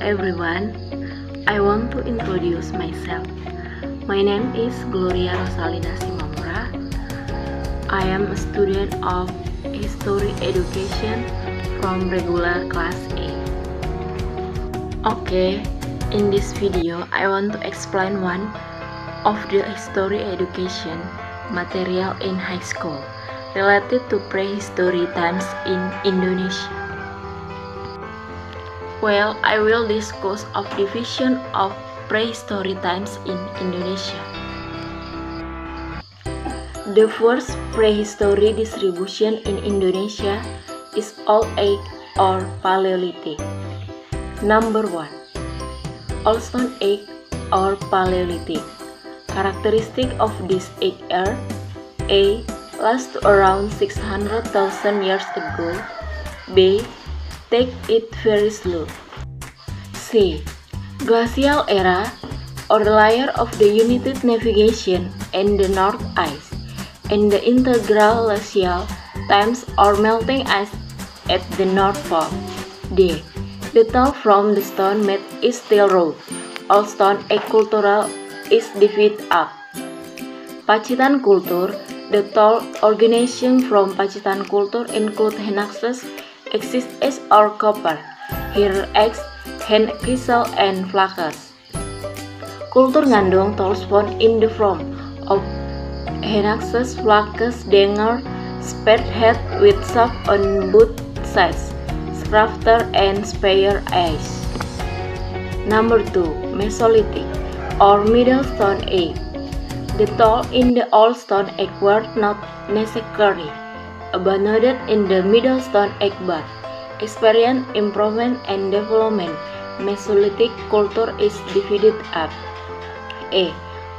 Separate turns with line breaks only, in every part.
everyone, I want to introduce myself. My name is Gloria Rosalina Simamura. I am a student of History Education from regular class A. Okay, in this video I want to explain one of the history education material in high school related to prehistory times in Indonesia. Well, I will discuss of division of prehistory times in Indonesia. The first prehistory distribution in Indonesia is Old Age or Paleolithic. Number 1. Old Stone Age or Paleolithic. Characteristic of this age are: A. Last around 600,000 years ago. B. Take it very slow. C. Glacial era or the layer of the united navigation and the North Ice and the integral glacial times or melting ice at the North Pole. D. The toll from the stone made is still raw. All stone age cultural is divided up. Pacitan culture. The toll organization from Pacitan culture include Henaxes, exist as or copper, here X, hand crystal and flakes. Kultur ngandung tools found in the form of Henaxes, flakes, denger, spearhead with shaft on both sides, scrafter and spare ice. Number 2. Mesolithic or Middle Stone Age. The toll in the Old Stone Age were not necessary. Abandoned in the Middle Stone Age but experience improvement and development. Mesolithic culture is divided up. A.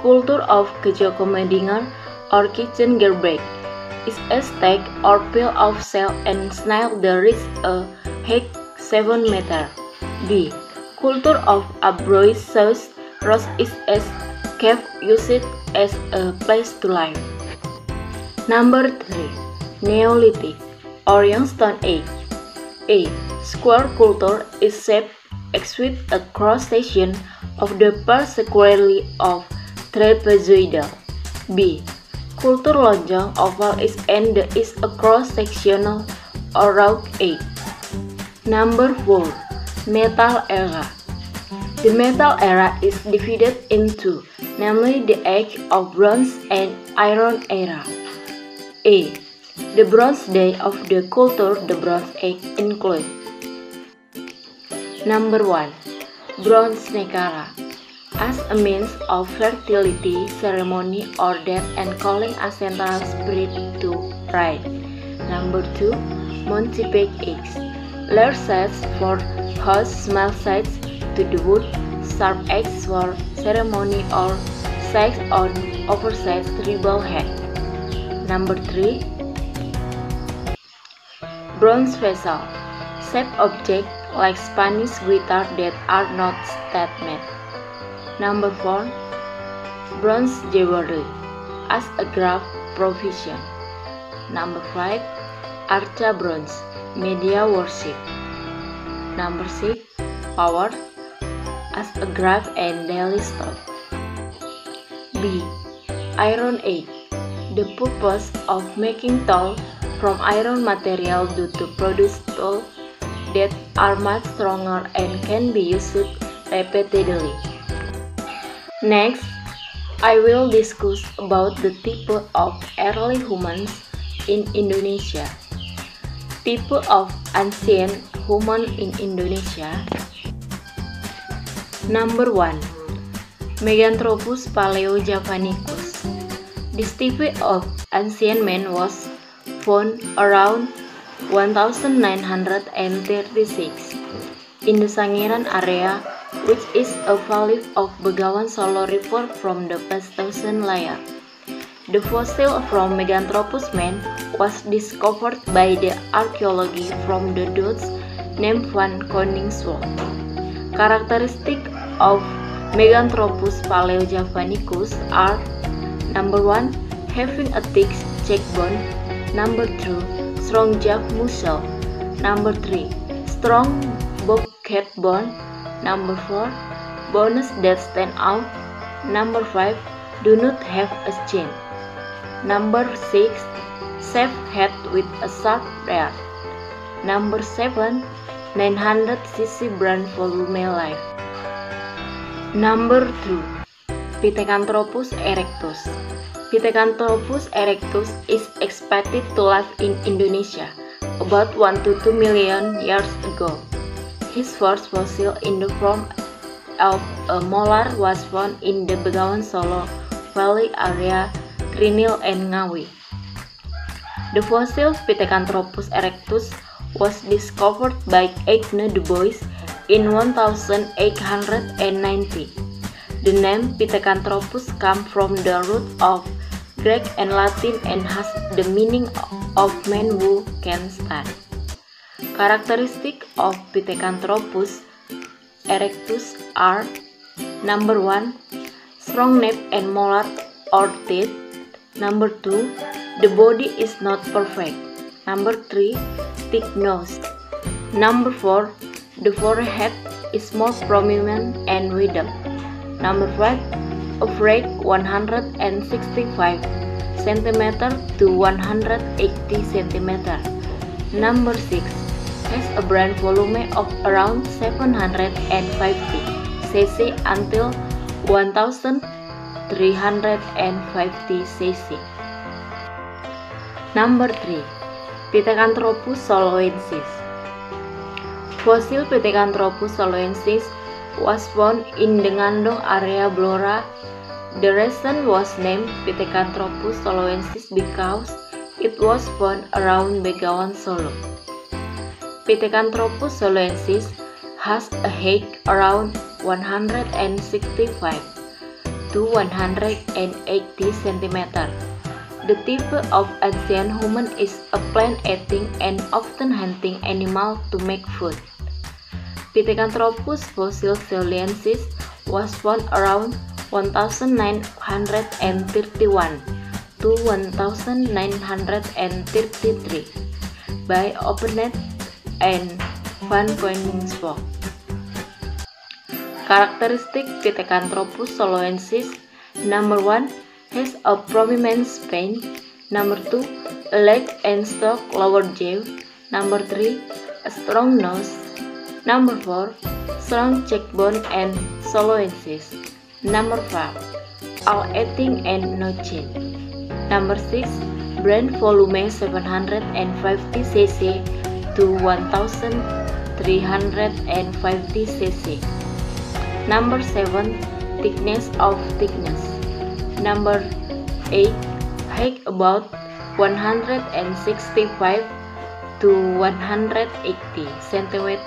Culture of Kejokomedinger or kitchen garbage is a steak or pile of shell and snail that reach a height 7 meters. B. Culture of Abroisos Ross is a cave used as a place to live. Number 3. Neolithic or Young Stone Age. A. Square culture is shaped with a cross-section of the part squarely of trapezoidal. B. Culture lonjong oval is and is a cross-sectional or round age. Number 4. Metal era. The metal era is divided into, namely the age of bronze and iron era. A. The Bronze Day of the culture the Bronze Age include. Number 1. Bronze Nekara as a means of fertility ceremony or death and calling ancestral spirit to ride. Number 2. Montipeg eggs. Large size for house, small size to the wood, sharp eggs for ceremony or size on oversized tribal head. Number 3. Bronze vessel, shaped object like Spanish guitar that are not state-made. Number 4. Bronze jewelry, as a craft provision. Number 5. Archa bronze, media worship. Number 6. Power, as a craft and daily stock. B. Iron Age, the purpose of making tool from iron material due to produce tools that are much stronger and can be used repeatedly. Next, I will discuss about the type of early humans in Indonesia. Type of ancient human in Indonesia. Number 1. Meganthropus paleojavanicus. This type of ancient man was found around 1936 in the Sangiran area, which is a valley of Begawan Solo River from the Pleistocene layer. The fossil from Meganthropus man was discovered by the archaeology from the Dutch named Van Koningswald. Characteristics of Meganthropus paleojavanicus are: Number 1. Having a thick cheekbone. Number 2. Strong jaw muscle. Number 3. Strong bobcat bone. Number 4. Bones that stand out. Number 5. Do not have a chin. Number 6. Shaved head with a sharp beard. Number 7. 900cc brand volume life. Number 2. Pithecanthropus erectus. Pithecanthropus erectus is expected to live in Indonesia about 1 to 2 million years ago. His first fossil in the form of a molar was found in the Begawan Solo Valley area, Krinil and Ngawi. The fossil Pithecanthropus erectus was discovered by Agne du Bois in 1890. The name Pithecanthropus comes from the root of Greek and Latin and has the meaning of man who can stand. Characteristics of Pithecanthropus erectus are: Number 1. Strong nape and molar or teeth. Number 2. The body is not perfect. Number 3. Thick nose. Number 4. The forehead is most prominent and widened. Number 5. Average 165 cm to 180 cm. Number 6. Has a brain volume of around 750 cc until 1350 cc. Number 3. Pithecanthropus soloensis. Fossil Pithecanthropus soloensis was found in the Ngandong area Blora. The reason was named Pithecanthropus soloensis because it was found around Begawan Solo. Pithecanthropus soloensis has a height around 165 to 180 cm. The type of ancient human is a plant-eating and often hunting animal to make food. Pithecanthropus fossil soloensis was found around 1931 to 1933 by Oppenet and Van Koningsvoort. Characteristic Pithecanthropus soloensis: Number 1. Has a prominent spine. Number 2. A leg and stalk lower jaw. Number 3. A strong nose. Number 4. Strong cheekbone and soloensis. Number 5. All eating and no chin. Number 6. Brain volume 750 cc to 1350 cc. Number 7. Thickness of thickness. Number 8. Height about 165 to 180 cm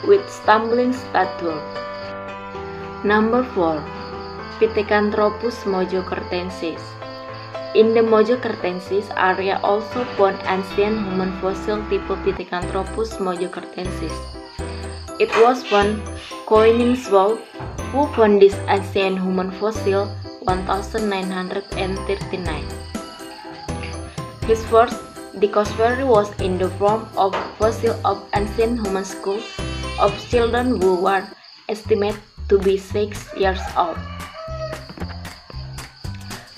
with stumbling stature. Number 4. Pithecanthropus mojocertensis. In the mojocertensis area also found ancient human fossil type Pithecanthropus mojocertensis. It was Van Koningsvoort who found this ancient human fossil 1939. His first discovery was in the form of fossil of ancient human skull of children who were estimated to be 6 years old.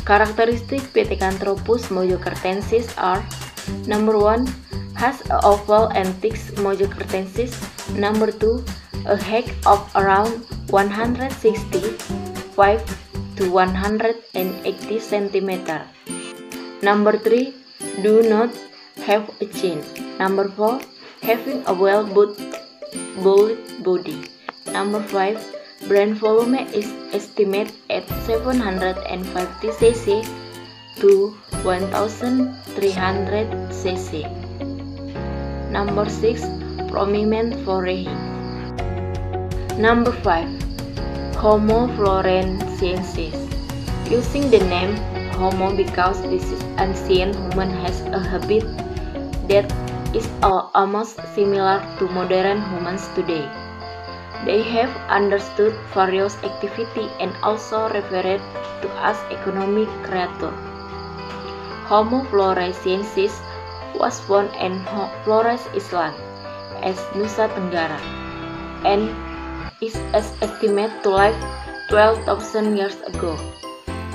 Characteristic Pithecanthropus mojocertensis are: Number 1. Has an oval and thick mojocertensis. Number 2. A height of around 165 to 180 cm. Number 3. Do not have a chin. Number 4. Having a well-built body. Number 5. Brain volume is estimated at 750 cc to 1300 cc. Number 6. Prominent forehead. Number 5. Homo floresiensis. Using the name Homo because this ancient human has a habit that is almost similar to modern humans today. They have understood various activity and also referred to as economic creature. Homo floresiensis was found in Flores Island as Nusa Tenggara and is estimated to live 12,000 years ago.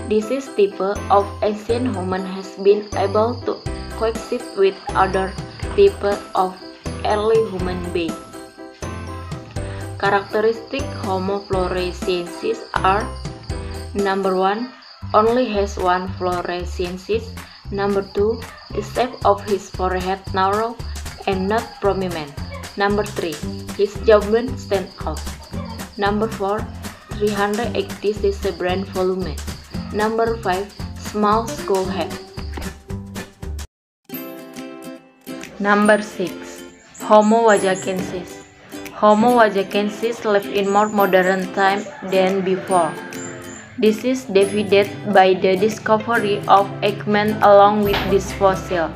This type of ancient human has been able to coexist with other types of early human beings. Characteristic Homo floresiensis are: number 1, only has one floresiensis. Number 2, the shape of his forehead narrow and not prominent. Number 3, his jawbone stands out. Number 4, 380 cc brain volume. Number 5, small skull head. Number 6, Homo wajakensis. Homo wajakensis lived in more modern time than before. This is divided by the discovery of Eggman along with this fossil.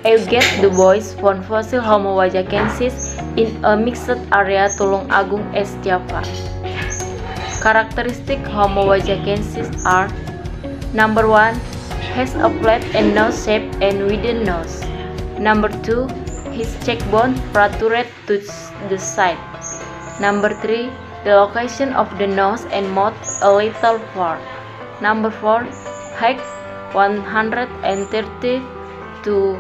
Eugen Dubois found fossil Homo wajakensis in a mixed area Tulung Agung, East Java. Characteristic Homo wajakensis are: number 1, has a flat and nose shape and wooden nose. Number 2, his cheekbone protrude to the side. Number 3, the location of the nose and mouth a little far. Number 4, height 130 to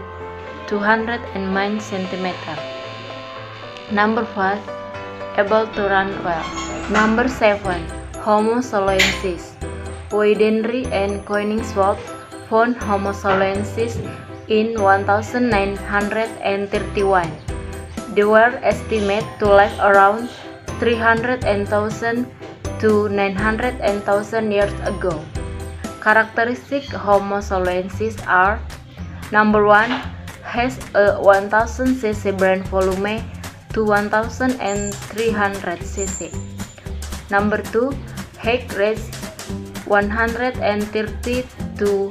209 cm. Number 5, able to run well. Number 7, Homo soloensis. Weidenry and Koenigswald found Homo soloensis in 1931. They were estimated to live around 300,000 to 900,000 years ago. Characteristic Homo soloensis are: number 1, has a 1000 cc brain volume to 1300 cc. Number 2, height range 130 to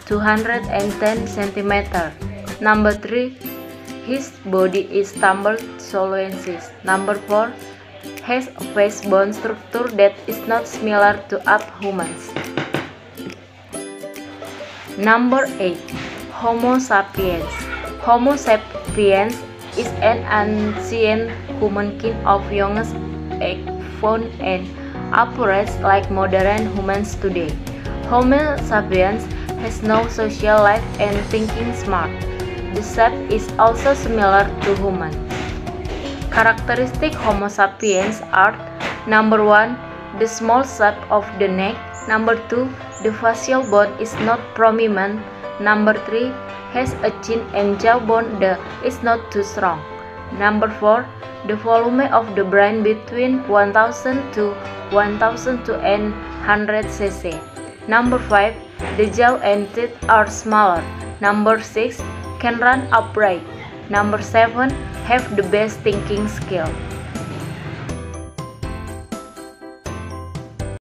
210 cm. Number 3, his body is tumbled soloensis. Number 4, has a face bone structure that is not similar to other humans. Number 8, Homo sapiens. Homo sapiens is an ancient humankind of youngest age found and operates like modern humans today. Homo sapiens has no social life and thinking smart. The shape is also similar to human. Characteristic Homo sapiens are: number 1, the small shape of the neck. Number 2, the facial bone is not prominent. Number 3, has a chin and jawbone that is not too strong. Number 4, the volume of the brain between 1000 to 1200 cc. Number 5, the jaw and teeth are smaller. Number 6, can run upright. Number 7, have the best thinking skill.